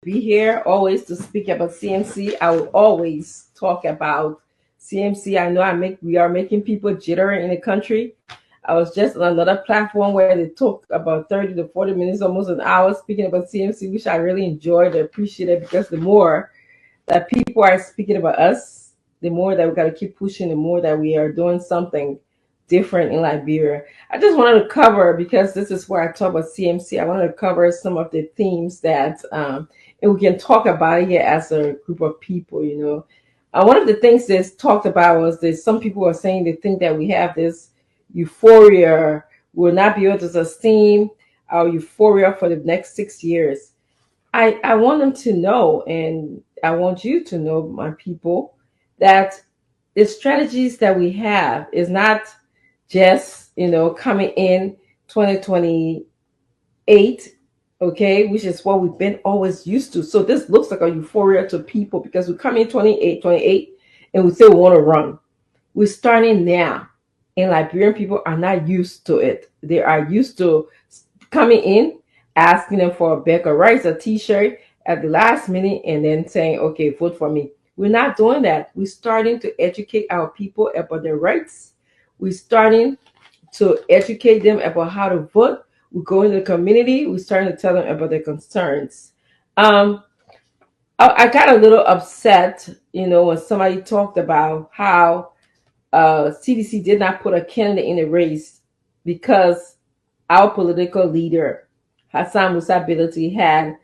Be here always to speak about CMC. I will always talk about CMC. I know we are making people jittery in the country. I was just on another platform where they talked about 30 to 40 minutes, almost an hour, speaking about CMC, which I really enjoyed and appreciated because the more that people are speaking about us, the more that we got to keep pushing, the more that we are doing something different in Liberia. I just wanted to cover, because this is where I talk about CMC, I wanted to cover some of the themes that, and we can talk about it here as a group of people. One of the things that's talked about was that some people are saying they think that we have this euphoria, will not be able to sustain our euphoria for the next 6 years. I want them to know, and I want you to know, my people, that the strategies that we have is not just, coming in 2028, okay, which is what we've been always used to. So this looks like a euphoria to people because we come in 28, and we say we want to run. We're starting now, and Liberian people are not used to it. They are used to coming in, asking them for a bag of rice, a t-shirt at the last minute, and then saying, okay, vote for me. We're not doing that. We're starting to educate our people about their rights. We're starting to educate them about how to vote. We go into the community. We're starting to tell them about their concerns. I got a little upset, when somebody talked about how CDC did not put a candidate in the race because our political leader, Hassan Musa Bility, had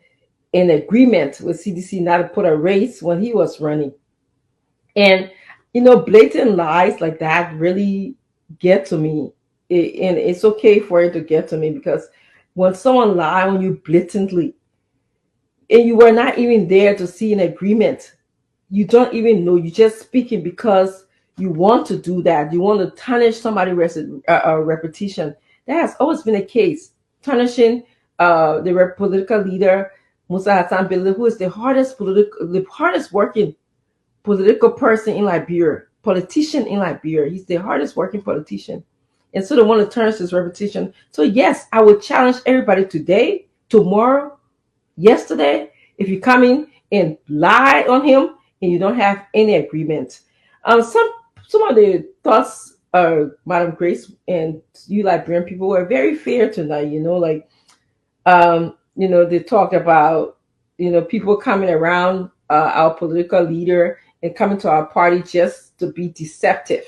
an agreement with CDC not to put a race when he was running. And, blatant lies like that really get to me. And it's okay for it to get to me because when someone lies on you blatantly and you were not even there to see an agreement, you don't even know, you're just speaking because you want to do that. You want to tarnish somebody's reputation. That has always been the case. Tarnishing the political leader, Musa Hassan Bello, who is the hardest working political person in Liberia, politician in Liberia. He's the hardest working politician. And so they want to tarnish his reputation. So yes, I would challenge everybody today, tomorrow, yesterday, if you come in and lie on him and you don't have any agreement. Some of the thoughts, Madam Grace, and you Liberian people were very fair tonight. They talk about, people coming around our political leader and coming to our party just to be deceptive.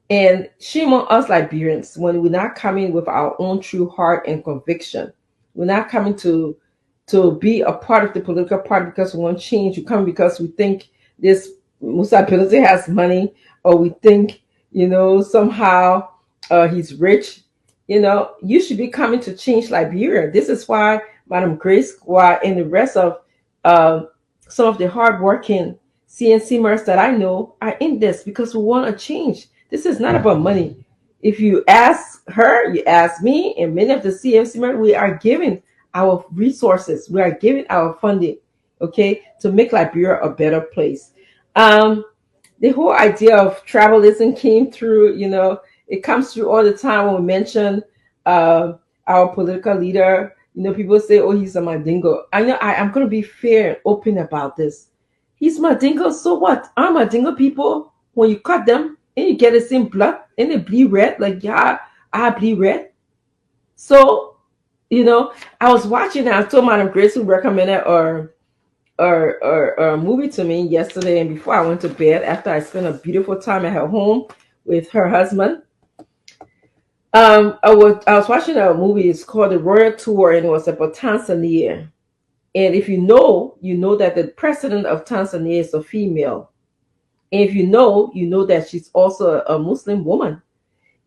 And shame on us Liberians when we're not coming with our own true heart and conviction. We're not coming to be a part of the political party because we want change. We come because we think this Musa Bility has money, or we think, somehow he's rich. You should be coming to change Liberia. This is why Madam Grace, why and the rest of some of the hardworking CNC members that I know are in this because we want a change. This is not about money. If you ask her, you ask me, and many of the CNC members, we are giving our resources, we are giving our funding, okay, to make Liberia a better place. The whole idea of tribalism came through, it comes through all the time when we mention our political leader. People say, oh, he's a Mandingo. I'm going to be fair and open about this. He's Mandingo, so what? Our Mandingo people, when you cut them and you get the same blood and they bleed red, like, yeah, I bleed red. So, I was watching and I told Madam Grace, who recommended a movie to me yesterday, and before I went to bed, after I spent a beautiful time at her home with her husband. I was watching a movie. It's called The Royal Tour, and it was about Tanzania. And if you know that the president of Tanzania is a female. And if you know that she's also a Muslim woman.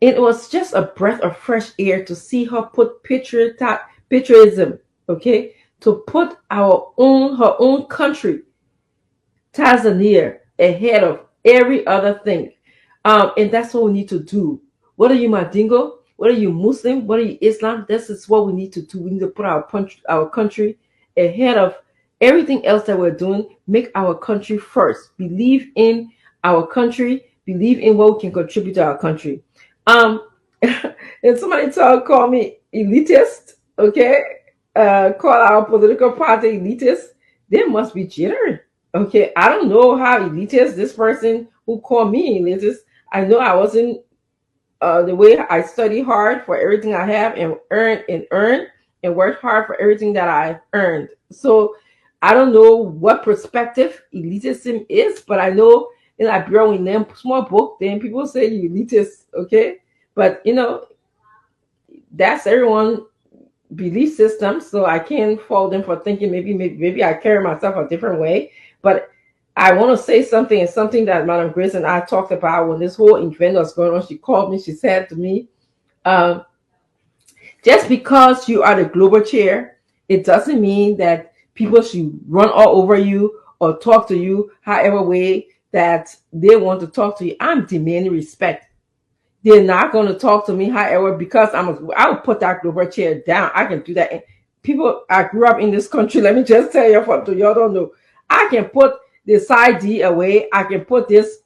It was just a breath of fresh air to see her put patriotism, okay, to put her own country, Tanzania, ahead of every other thing. And that's what we need to do. Whether you Mandingo, whether you Muslim, whether you Islam, this is what we need to do. We need to put our country ahead of everything else that we're doing. Make our country first. Believe in our country. Believe in what we can contribute to our country. And somebody call me elitist, okay? Call our political party elitist. they must be jittery. Okay, I don't know how elitist this person who called me elitist. I know I wasn't the way I study hard for everything I have and earn and work hard for everything that I earned. So I don't know what perspective elitism is, but I know in Liberia when them small book, then people say you elitist, okay? But that's everyone belief system, so I can't fault them for thinking maybe I carry myself a different way. But I want to say something, and something that Madam Grace and I talked about when this whole event was going on. She called me, she said to me, um, just because you are the global chair, it doesn't mean that people should run all over you or talk to you however way that they want to talk to you. I'm demanding respect. They're not going to talk to me, however, because I will put that global chair down. I can do that. And people, I grew up in this country. Let me just tell you, for y'all don't know, I can put the side D away. I can put this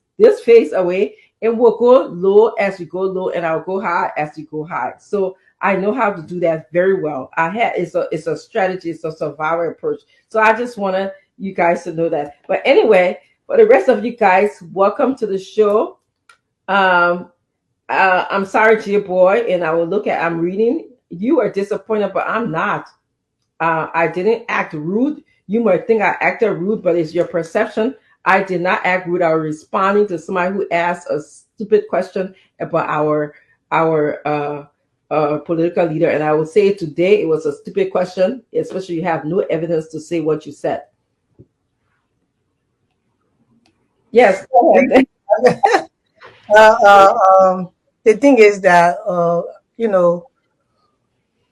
face away, and we'll go low as we go low, and I'll go high as we go high. So I know how to do that very well. It's a strategy, it's a survival approach. So I just want you guys to know that. But anyway, for the rest of you guys, welcome to the show. Um, I'm sorry, dear boy, and I will look at. I'm reading. You are disappointed, but I'm not. I didn't act rude. You might think I acted rude, but it's your perception. I did not act rude. I was responding to somebody who asked a stupid question about our political leader, and I will say today it was a stupid question, especially you have no evidence to say what you said. Yes, go ahead. Uh, uh, the thing is that you know,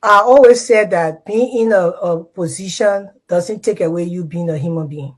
I always said that being in a position doesn't take away you being a human being.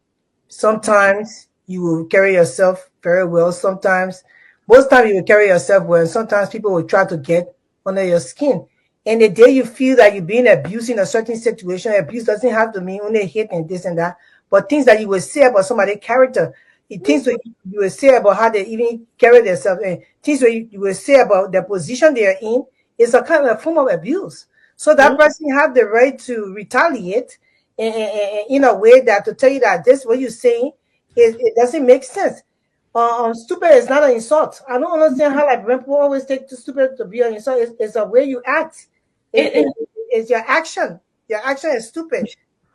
Sometimes you will carry yourself very well. Sometimes, most times you will carry yourself well. And sometimes people will try to get under your skin. And the day you feel that you're being abused in a certain situation, abuse doesn't have to mean only hate and this and that, but things that you will say about somebody's character, things that you will say about how they even carry themselves, and things that you will say about the position they are in is a kind of form of abuse. So that person have the right to retaliate in a way that to tell you that this what you're saying it doesn't make sense. Stupid is not an insult. I don't understand how like when people always take to stupid to be an insult. It's a way you act. And, It's your action. Your action is stupid.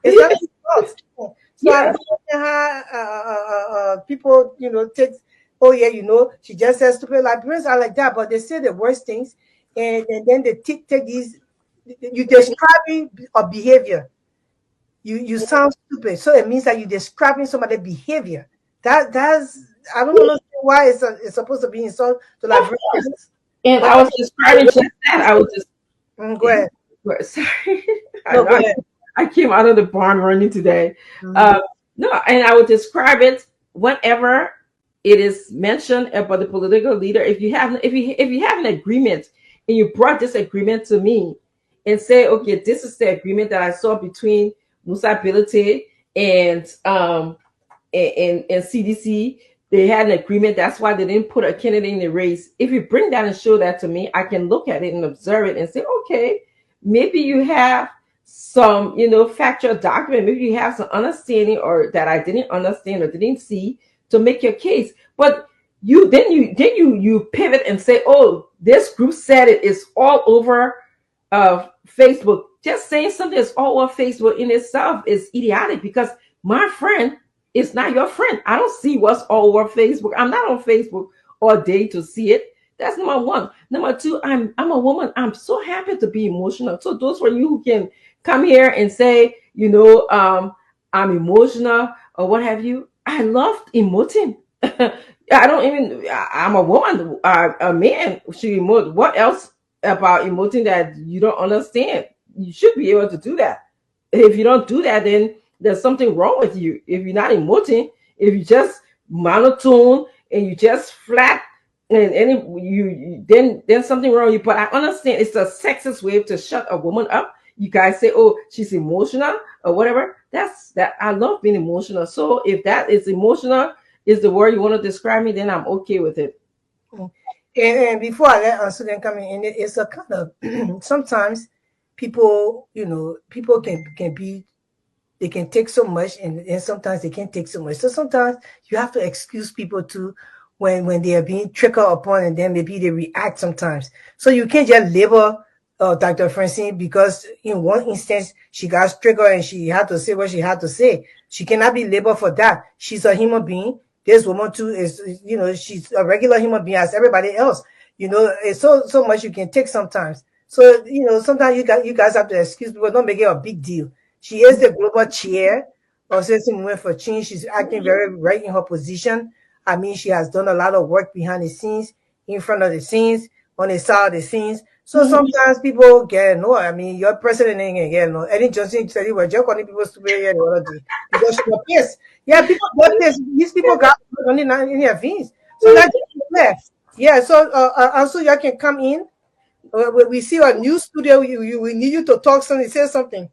It's not an insult. So I yeah, don't understand how people take. Oh yeah, she just says stupid. Like parents are like that, but they say the worst things, and then they take these. You describing a behavior. You sound stupid. So it means that you're describing somebody's behavior. That's I don't understand why it's supposed to be insult to of course. librarians. And But I was describing just that. I was just go ahead. sorry. I No, know go ahead. I came out of the barn running today. Mhm. Uh, no, and I would describe it whenever it is mentioned about the political leader. If you have an agreement and you brought this agreement to me and say, okay, this is the agreement that I saw between Musa Bilite and and CDC. They had an agreement. That's why they didn't put a candidate in the race. If you bring that and show that to me, I can look at it and observe it and say, okay, maybe you have some, factual document. Maybe you have some understanding or that I didn't understand or didn't see to make your case. But you pivot and say, oh, this group said it is all over Facebook. Just saying something is all over Facebook in itself is idiotic because my friend is not your friend. I don't see what's all over Facebook. I'm not on Facebook all day to see it. That's number one. Number two, I'm a woman. I'm so happy to be emotional. So those for you who can come here and say, I'm emotional or what have you, I love emoting. I don't even. I'm a woman. A man should emote. What else about emoting that you don't understand? You should be able to do that. If you don't do that, then there's something wrong with you. If you're not emoting, if you just monotone and you just flat, and any then something wrong with you. But I understand it's a sexist way to shut a woman up. You guys say, "Oh, she's emotional" or whatever. That's that. I love being emotional. So if that is emotional is the word you want to describe me, then I'm okay with it. And before I let answer them come in, it's a kind of sometimes people, people can be they can take so much, and sometimes they can't take so much. So sometimes you have to excuse people too when they are being trickled upon, and then maybe they react sometimes. So you can't just label Dr. Francine because in one instance she got triggered and she had to say what she had to say. She cannot be labeled for that. She's a human being. This woman too is, she's a regular human being as everybody else. It's so much you can take sometimes. So sometimes you guys have to excuse people, don't make it a big deal. She is the global chair of Citizen Movement for Change. She's acting very right in her position. I mean, she has done a lot of work behind the scenes, in front of the scenes, on the side of the scenes. So sometimes people get annoyed. I mean, your president ain't gonna get annoyed. Eddie Johnson said he was just calling people stupid here the other day because she was pissed. Yeah, people got pissed. These people got only in their veins. So that's left. Yeah, so also y'all can come in. We see a new studio. We need you to talk something, say something.